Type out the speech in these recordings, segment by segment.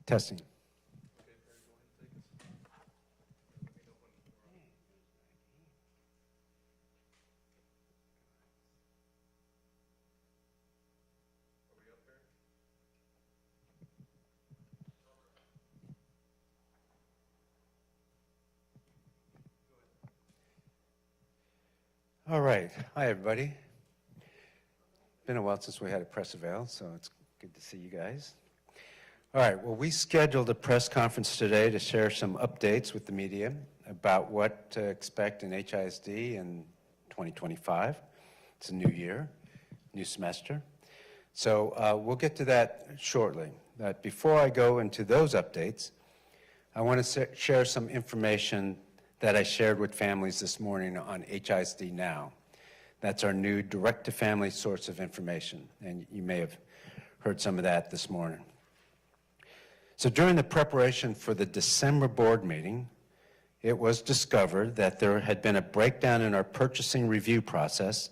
Testing. All right. Hi, everybody. Been a while since we had a press avail, so it's good to see you guys. All right. Well, we scheduled a press conference today to share some updates with the media about what to expect in HISD in 2025. It's a new year, new semester. So we'll get to that shortly. But before I go into those updates, I want to share some information that I shared with families this morning on HISD Now. That's our new direct-to-family source of information, and you may have heard some of that this morning. So during the preparation for the December board meeting, it was discovered that there had been a breakdown in our purchasing review process,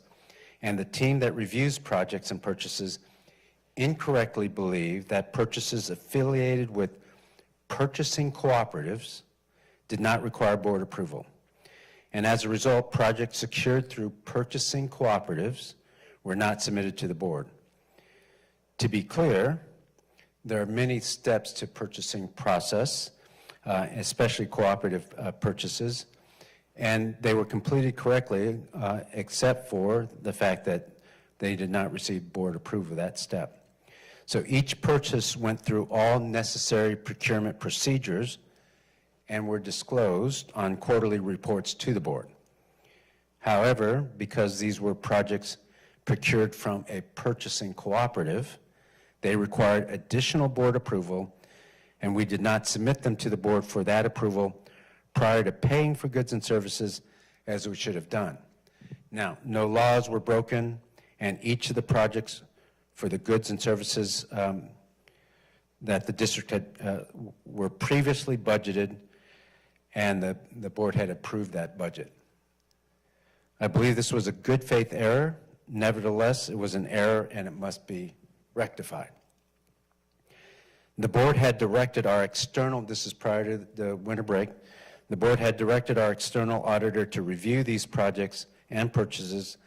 and the team that reviews projects and purchases incorrectly believed that purchases affiliated with purchasing cooperatives did not require board approval. And as a result, projects secured through purchasing cooperatives were not submitted to the board. To be clear, there are many steps to purchasing process, especially cooperative purchases, and they were completed correctly, except for the fact that they did not receive board approval of that step. So each purchase went through all necessary procurement procedures and were disclosed on quarterly reports to the board. However, because these were projects procured from a purchasing cooperative, they required additional board approval, and we did not submit them to the board for that approval prior to paying for goods and services as we should have done. Now, no laws were broken, and each of the projects for the goods and services that the district had were previously budgeted, and the board had approved that budget. I believe this was a good faith error. Nevertheless, it was an error and it must be rectified. The board had directed our external, this is prior to the winter break, the board had directed our external auditor to review these projects and purchases,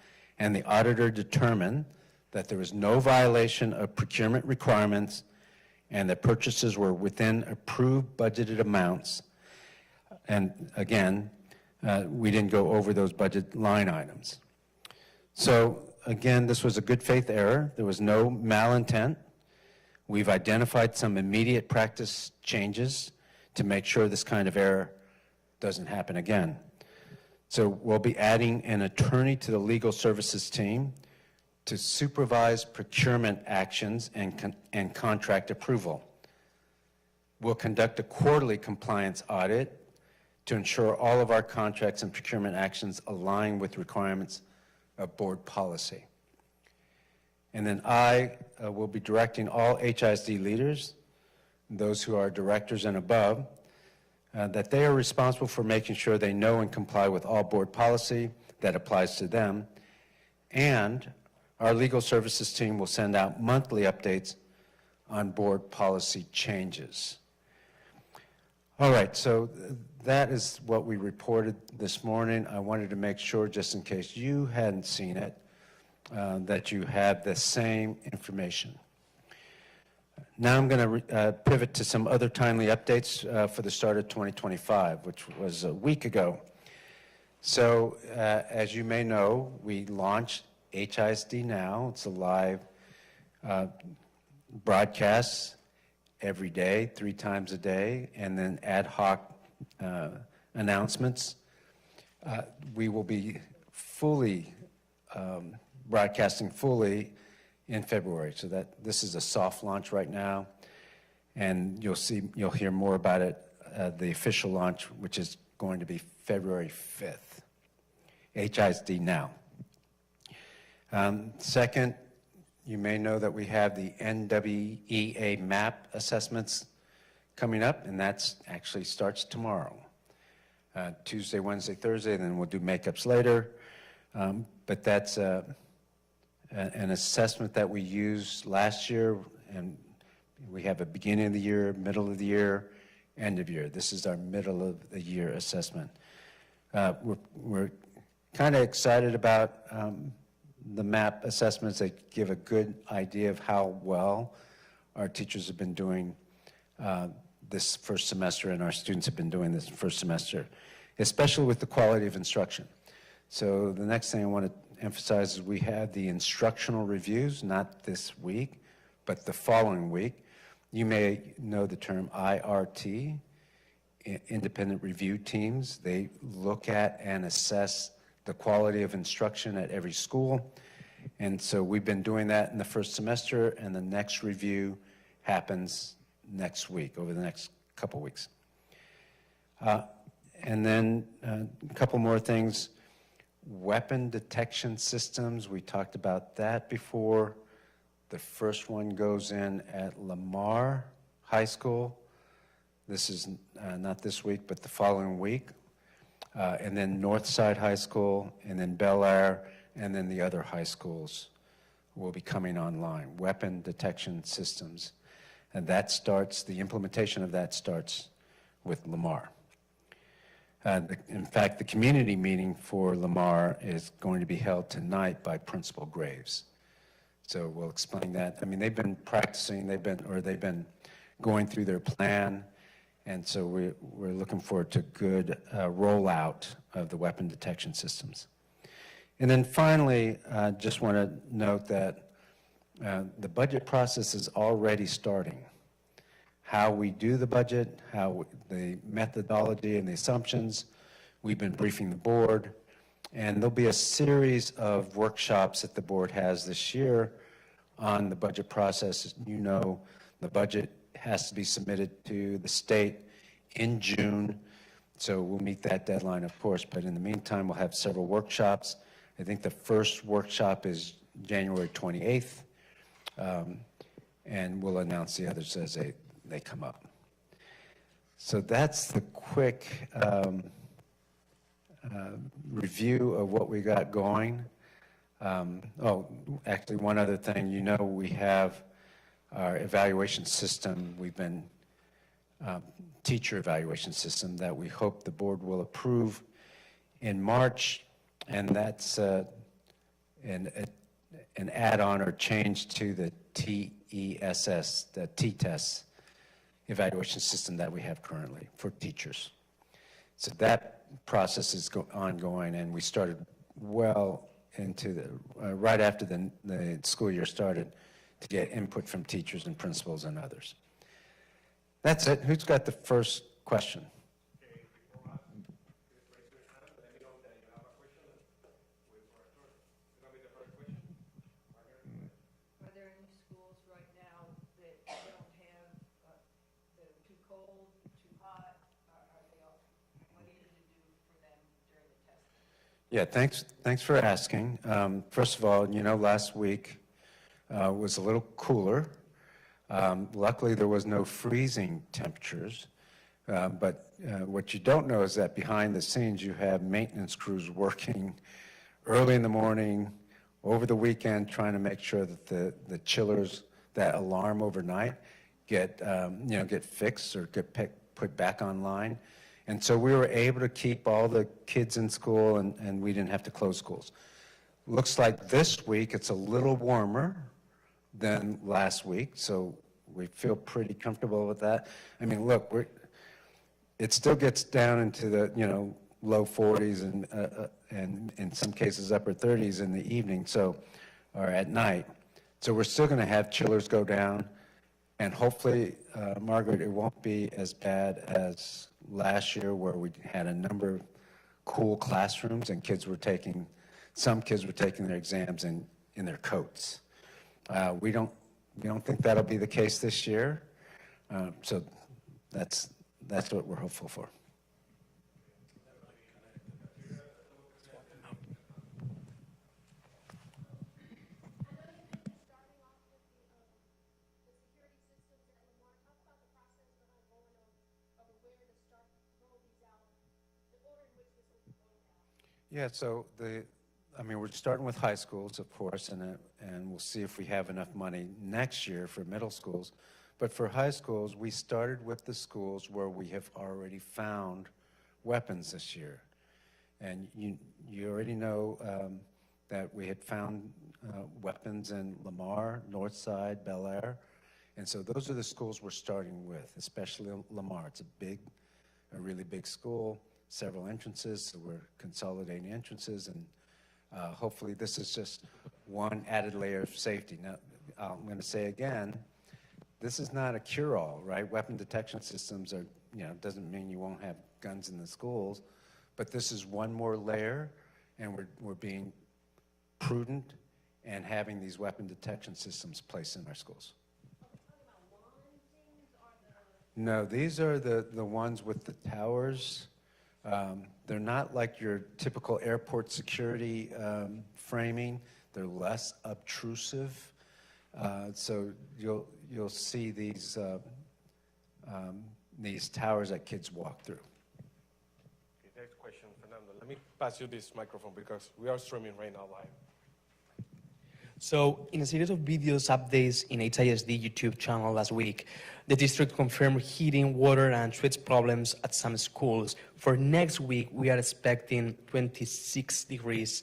and the auditor determined that there was no violation of procurement requirements and that purchases were within approved budgeted amounts. And again, we didn't go over those budget line items. So again, this was a good faith error. There was no malintent. We've identified some immediate practice changes to make sure this kind of error doesn't happen again. So we'll be adding an attorney to the legal services team to supervise procurement actions and contract approval. We'll conduct a quarterly compliance audit to ensure all of our contracts and procurement actions align with requirements of board policy. And then I will be directing all HISD leaders, those who are directors and above, that they are responsible for making sure they know and comply with all board policy that applies to them, and our legal services team will send out monthly updates on board policy changes. All right, so that is what we reported this morning. I wanted to make sure, just in case you hadn't seen it, that you had the same information. Now I'm going to pivot to some other timely updates for the start of 2025, which was a week ago. So as you may know, we launched HISD Now. It's a live broadcast every day, 3 times a day, and then ad hoc announcements. We will be fully broadcasting fully in February, so that this is a soft launch right now, and you'll hear more about it, the official launch, which is going to be February 5th. HISD Now. Second, you may know that we have the NWEA MAP assessments coming up, and that actually starts tomorrow. Tuesday, Wednesday, Thursday, and then we'll do makeups later. But that's an assessment that we used last year, and We have a beginning of the year, middle of the year, end of year. This is our middle of the year assessment. We're kind of excited about the MAP assessments. They give a good idea of how well our teachers have been doing this first semester, and our students have been doing this first semester, especially with the quality of instruction. So the next thing I want to emphasize is we have the instructional reviews, not this week, but the following week. You may know the term IRT, independent review teams. They look at and assess the quality of instruction at every school. And so we've been doing that in the first semester, and the next review happens next week, over the next couple weeks. And then a couple more things. Weapon detection systems, we talked about that before. The first one goes in at Lamar High School. This is not this week, but the following week. And then Northside High School, and then Bel Air, and then the other high schools will be coming online. Weapon detection systems. And that starts, the implementation of that starts with Lamar. In fact, the community meeting for Lamar is going to be held tonight by Principal Graves. So we'll explain that. I mean, they've been practicing, they've been going through their plan, and so we're looking forward to good rollout of the weapon detection systems. And then finally, just want to note that the budget process is already starting. How we do the budget, the methodology and the assumptions, we've been briefing the board, and there'll be a series of workshops that the board has this year on the budget process. You know, the budget has to be submitted to the state in June, so we'll meet that deadline, of course, but in the meantime, we'll have several workshops. I think the first workshop is January 28th, and we'll announce the others as they come up. So that's the quick review of what we got going. Actually, one other thing, you know, we have our evaluation system. We've been teacher evaluation system that we hope the board will approve in March, and that's an add-on or change to the TESS, the T-TESS evaluation system that we have currently for teachers. So that process is ongoing, and we started well into the, right after the school year started, to get input from teachers and principals and others. That's it. Who's got the first question? Yeah, thanks for asking. First of all, you know, last week was a little cooler. Luckily, there was no freezing temperatures. But what you don't know is that behind the scenes, you have maintenance crews working early in the morning, over the weekend, trying to make sure that the chillers, that alarm overnight, get fixed or get put back online. And so we were able to keep all the kids in school, and we didn't have to close schools. Looks like this week it's a little warmer than last week, so we feel pretty comfortable with that. I mean, look, it still gets down into the low 40s and in some cases upper 30s in the evening, or at night. So we're still going to have chillers go down, and hopefully, Margaret, it won't be as bad as last year where we had a number of cool classrooms and some kids were taking their exams in their coats. We don't think that'll be the case this year. So that's what we're hopeful for. Yeah, so we're starting with high schools, of course, and we'll see if we have enough money next year for middle schools. But for high schools, we started with the schools where we have already found weapons this year. And you already know that we had found weapons in Lamar, Northside, Bel Air. And so those are the schools we're starting with, especially Lamar. It's a really big school, several entrances, so we're consolidating entrances, and hopefully this is just one added layer of safety. Now, I'm going to say again, this is not a cure-all, right? Weapon detection systems are, doesn't mean you won't have guns in the schools, but this is one more layer, and we're being prudent and having these weapon detection systems placed in our schools. No, these are the ones with the towers. They're not like your typical airport security framing. They're less obtrusive. So you'll see these towers that kids walk through. Okay, next question, Fernando. Let me pass you this microphone because we are streaming right now live. So, in a series of videos updates in HISD YouTube channel last week, the district confirmed heating, water, and switch problems at some schools. For next week, we are expecting 26 degrees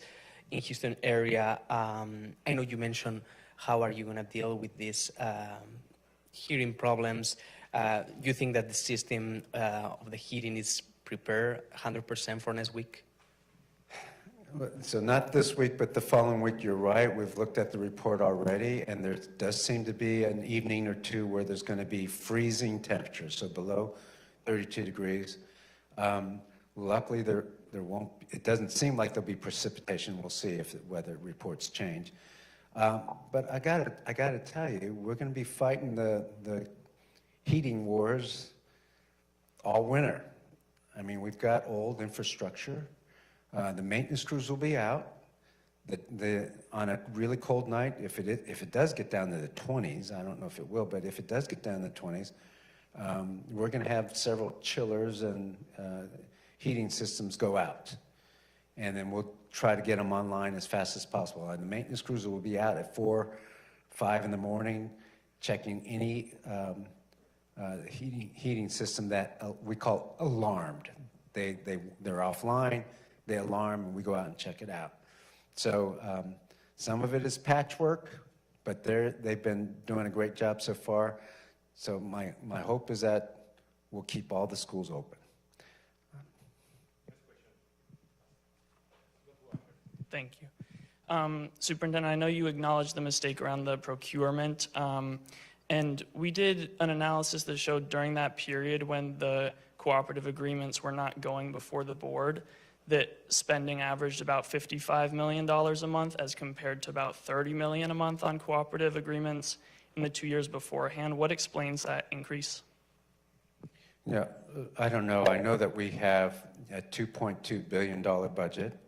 in Houston area. I know you mentioned how are you going to deal with these heating problems. You think that the system of the heating is prepared 100% for next week? So not this week, but the following week, you're right. We've looked at the report already, and there does seem to be an evening or two where there's going to be freezing temperatures, so below 32 degrees. Luckily, there won't. It doesn't seem like there'll be precipitation. We'll see if weather reports change. But I gotta tell you, we're going to be fighting the heating wars all winter. I mean, we've got old infrastructure. The maintenance crews will be out. On a really cold night, if it does get down to the 20s, I don't know if it will, but if it does get down to the 20s, we're going to have several chillers and heating systems go out. And then we'll try to get them online as fast as possible. And the maintenance crews will be out at 4, 5 in the morning, checking any heating system that we call alarmed. They're offline. They alarm, and we go out and check it out. So some of it is patchwork, but they've been doing a great job so far. So my hope is that we'll keep all the schools open. Thank you. Superintendent, I know you acknowledged the mistake around the procurement, and we did an analysis that showed during that period when the cooperative agreements were not going before the board, that spending averaged about $55 million a month as compared to about $30 million a month on cooperative agreements in the 2 years beforehand. What explains that increase? Yeah, I don't know. I know that we have a $2.2 billion budget,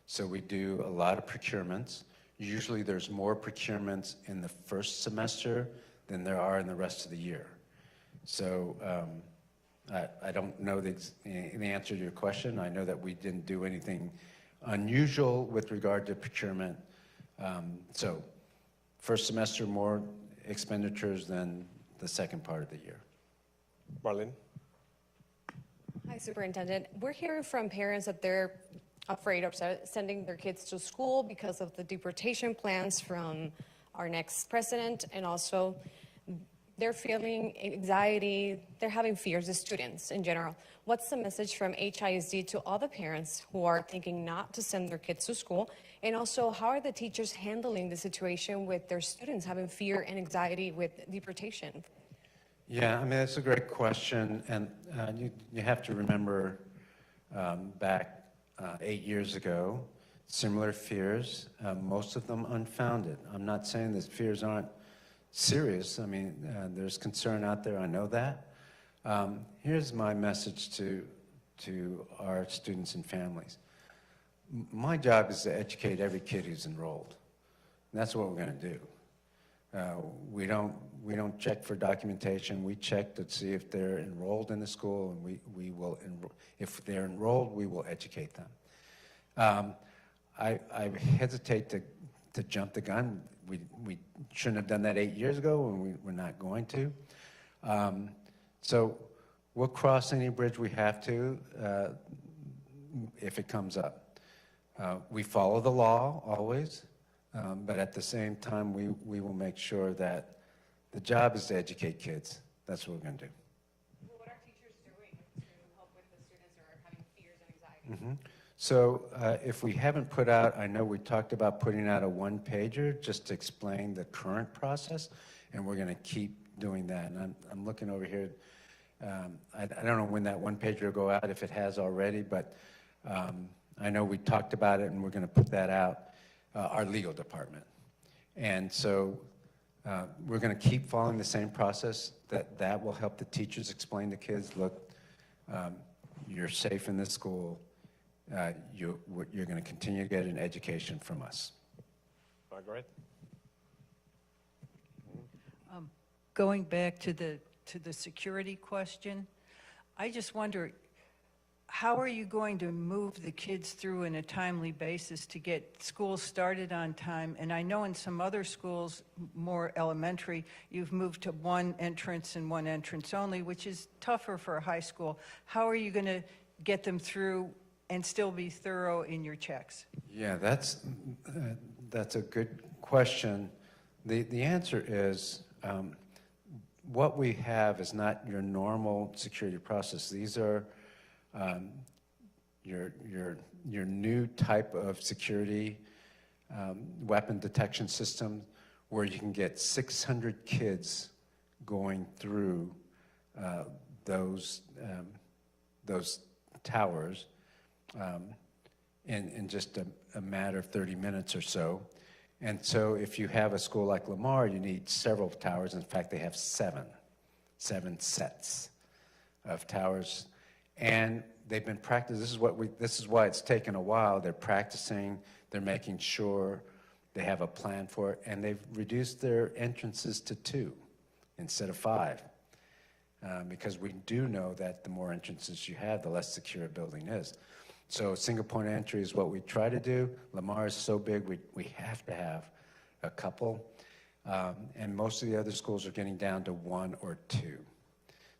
so we do a lot of procurements. Usually there's more procurements in the first semester than there are in the rest of the year. So I don't know the answer to your question. I know that we didn't do anything unusual with regard to procurement. So first semester, more expenditures than the second part of the year. Marlene? Hi, Superintendent. We're hearing from parents that they're afraid of sending their kids to school because of the deportation plans from our next president, and also they're feeling anxiety, they're having fears, the students in general. What's the message from HISD to all the parents who are thinking not to send their kids to school? And also, how are the teachers handling the situation with their students having fear and anxiety with deportation? Yeah, I mean, that's a great question. And you have to remember back 8 years ago, similar fears, most of them unfounded. I'm not saying that fears aren't serious. I mean, there's concern out there, I know that. Here's my message to our students and families. My job is to educate every kid who's enrolled. And that's what we're going to do. We don't check for documentation. We check to see if they're enrolled in the school, and we will if they're enrolled, we will educate them. I hesitate to jump the gun. We shouldn't have done that 8 years ago, and we're not going to. So we'll cross any bridge we have to if it comes up. We follow the law always, but at the same time, we will make sure that the job is to educate kids. That's what we're going to do. Well, what are teachers doing to help with the students who are having fears and anxiety? So if we haven't put out, I know we talked about putting out a one-pager just to explain the current process, and we're going to keep doing that. And I'm looking over here. I don't know when that one-pager will go out, if it has already, but I know we talked about it, and we're going to put that out, our legal department. And so we're going to keep following the same process. That will help the teachers explain to kids, look, you're safe in this school. You're going to continue to get an education from us. Margaret? Going back to the security question, I just wonder, how are you going to move the kids through in a timely basis to get schools started on time? And I know in some other schools, more elementary, you've moved to one entrance and one entrance only, which is tougher for a high school. How are you going to get them through and still be thorough in your checks? Yeah, that's a good question. The answer is what we have is not your normal security process. These are your new type of security weapon detection system where you can get 600 kids going through those towers in just a matter of 30 minutes or so. And so if you have a school like Lamar, you need several towers. In fact, they have seven sets of towers. And they've been practicing. This is why it's taken a while. They're practicing, they're making sure they have a plan for it, and they've reduced their entrances to 2 instead of 5. Because we do know that the more entrances you have, the less secure a building is. So single point of entry is what we try to do. Lamar is so big, we have to have a couple. And most of the other schools are getting down to 1 or 2.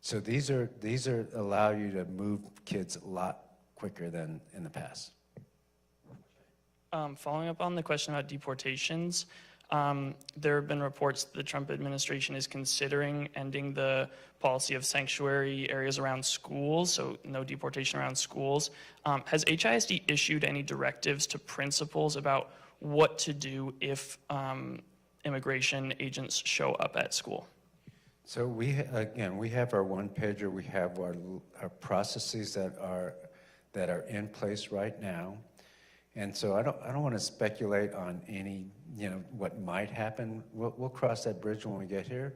So these allow you to move kids a lot quicker than in the past. Following up on the question about deportations, there have been reports that the Trump administration is considering ending the policy of sanctuary areas around schools, so no deportation around schools. Has HISD issued any directives to principals about what to do if immigration agents show up at school? So we have our one-pager. We have our processes that are in place right now. And so I don't want to speculate on any, what might happen. We'll cross that bridge when we get here.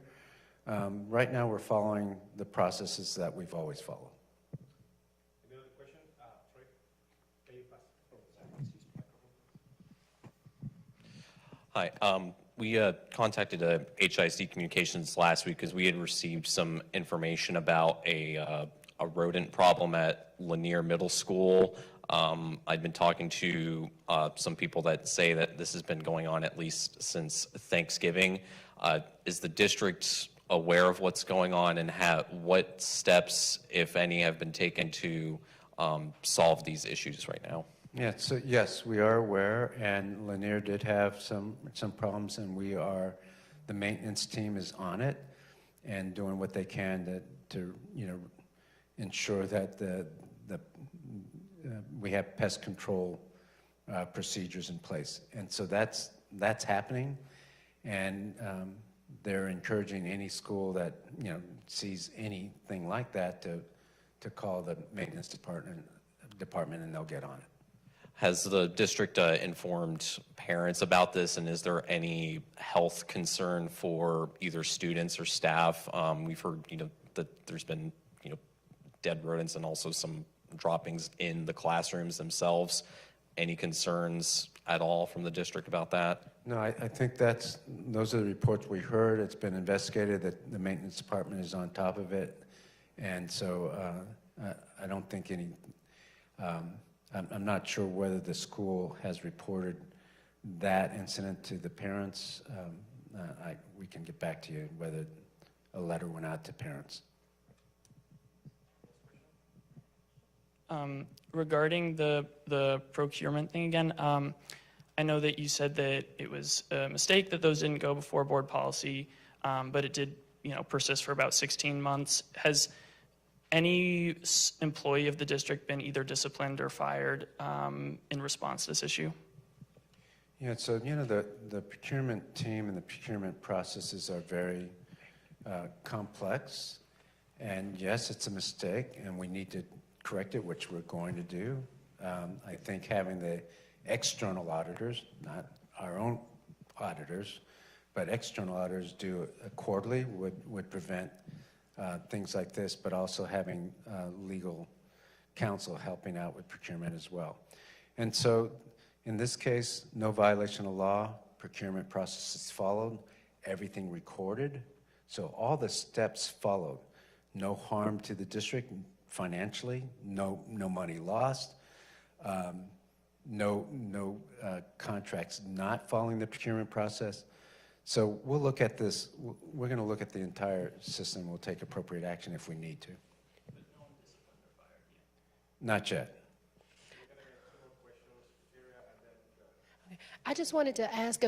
Right now, we're following the processes that we've always followed. Any other question? Troy, can you pass from the side? Hi. We contacted HISD Communications last week because we had received some information about a rodent problem at Lanier Middle School. I've been talking to some people that say that this has been going on at least since Thanksgiving. Is the district aware of what's going on, and what steps, if any, have been taken to solve these issues right now? Yeah, so yes, we are aware, and Lanier did have some problems, and the maintenance team is on it and doing what they can to ensure that we have pest control procedures in place. And so that's happening, and they're encouraging any school that sees anything like that to call the maintenance department, and they'll get on it. Has the district informed parents about this, and is there any health concern for either students or staff? We've heard, that there's been, dead rodents and also some droppings in the classrooms themselves. Any concerns at all from the district about that? No, I think those are the reports we heard. It's been investigated, that the maintenance department is on top of it, and so I don't think any. I'm not sure whether the school has reported that incident to the parents. We can get back to you whether a letter went out to parents. Regarding the procurement thing again, I know that you said that it was a mistake that those didn't go before board policy, but it did, persist for about 16 months. Has any employee of the district been either disciplined or fired in response to this issue? Yeah, so, the procurement team and the procurement processes are very complex. And yes, it's a mistake, and we need to correct it, which we're going to do. I think having the external auditors, not our own auditors, but external auditors do it quarterly would prevent things like this, but also having legal counsel helping out with procurement as well. And so in this case, no violation of law, procurement process is followed, everything recorded. So all the steps followed. No harm to the district financially, no money lost, no contracts not following the procurement process. So we'll look at this, we're going to look at the entire system. We'll take appropriate action if we need to. But no one disciplined or fired yet? Not yet. I just wanted to ask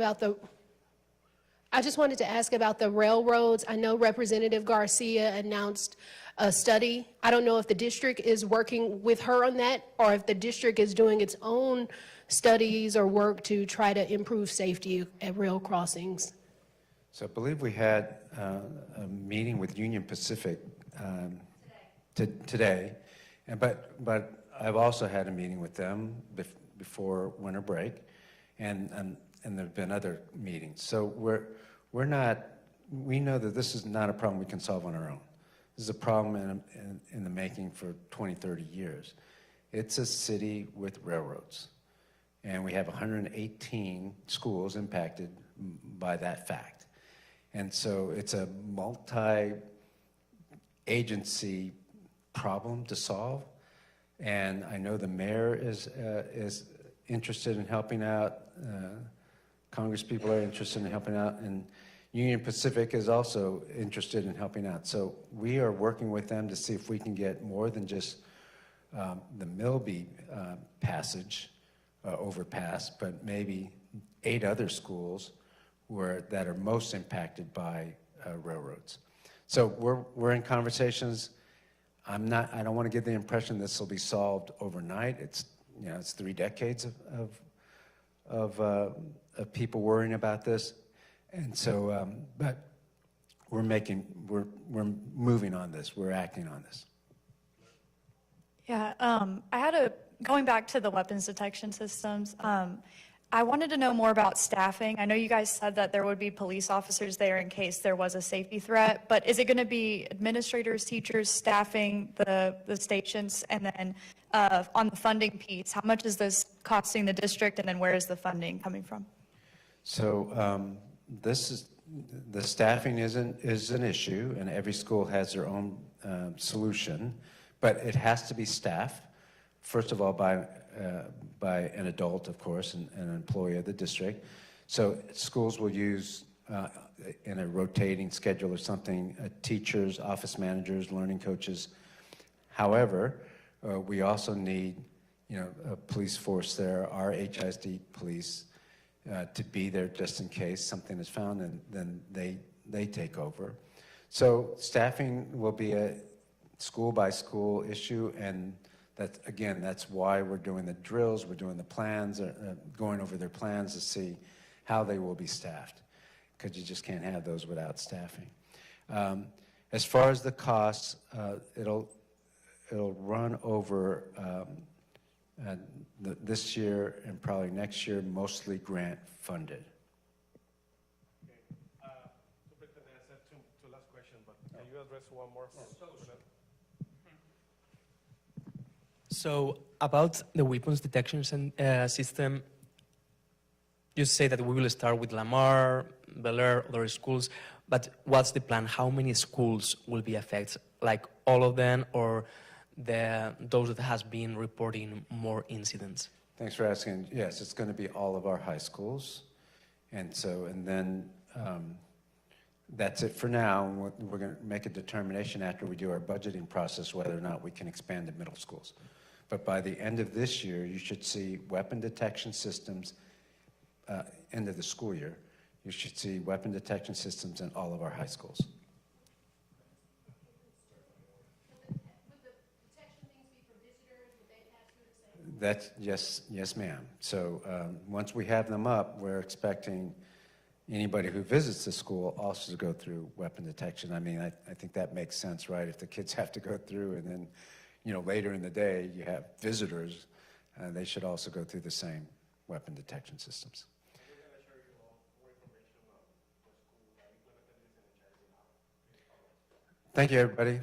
about the railroads. I know Representative Garcia announced a study. I don't know if the district is working with her on that, or if the district is doing its own studies or work to try to improve safety at rail crossings. So I believe we had a meeting with Union Pacific today, but I've also had a meeting with them before winter break, and there have been other meetings. So we know that this is not a problem we can solve on our own. This is a problem in the making for 20, 30 years. It's a city with railroads, and we have 118 schools impacted by that fact. And so it's a multi-agency problem to solve, and I know the mayor is interested in helping out. Congress people are interested in helping out, and Union Pacific is also interested in helping out. So we are working with them to see if we can get more than just the Milby overpass, but maybe 8 other schools that are most impacted by railroads. So we're in conversations. I don't want to give the impression this will be solved overnight. It's 3 decades of people worrying about this, and so but we're moving on this. We're acting on this. Yeah, going back to the weapons detection systems. I wanted to know more about staffing. I know you guys said that there would be police officers there in case there was a safety threat, but is it going to be administrators, teachers, staffing the stations? And then on the funding piece, how much is this costing the district, and then where is the funding coming from? So the staffing is an issue, and every school has their own solution, but it has to be staffed, first of all, by an adult, of course, and an employee of the district. So schools will use, in a rotating schedule or something, teachers, office managers, learning coaches. However, we also need, a police force there, our HISD police, to be there just in case something is found, and then they take over. So staffing will be a school-by-school issue, and that's why we're doing the drills, we're doing the plans, going over their plans to see how they will be staffed, because you just can't have those without staffing. As far as the costs, it'll run over this year and probably next year, mostly grant funded. Okay. Superintendent, I said two last questions, but can you address one more? So about the weapons detection system, you say that we will start with Lamar, Bel Air, other schools, but what's the plan? How many schools will be affected? Like all of them, or those that has been reporting more incidents? Thanks for asking. Yes, it's going to be all of our high schools, and then That's it for now. And we're going to make a determination after we do our budgeting process whether or not we can expand to middle schools. But by the end of this year, you should see weapon detection systems, end of the school year, you should see weapon detection systems in all of our high schools. That's, yes, ma'am. So once we have them up, we're expecting anybody who visits the school also to go through weapon detection. I mean, I think that makes sense, right? If the kids have to go through and then, you know, later in the day you have visitors, they should also go through the same weapon detection systems. Thank you, everybody.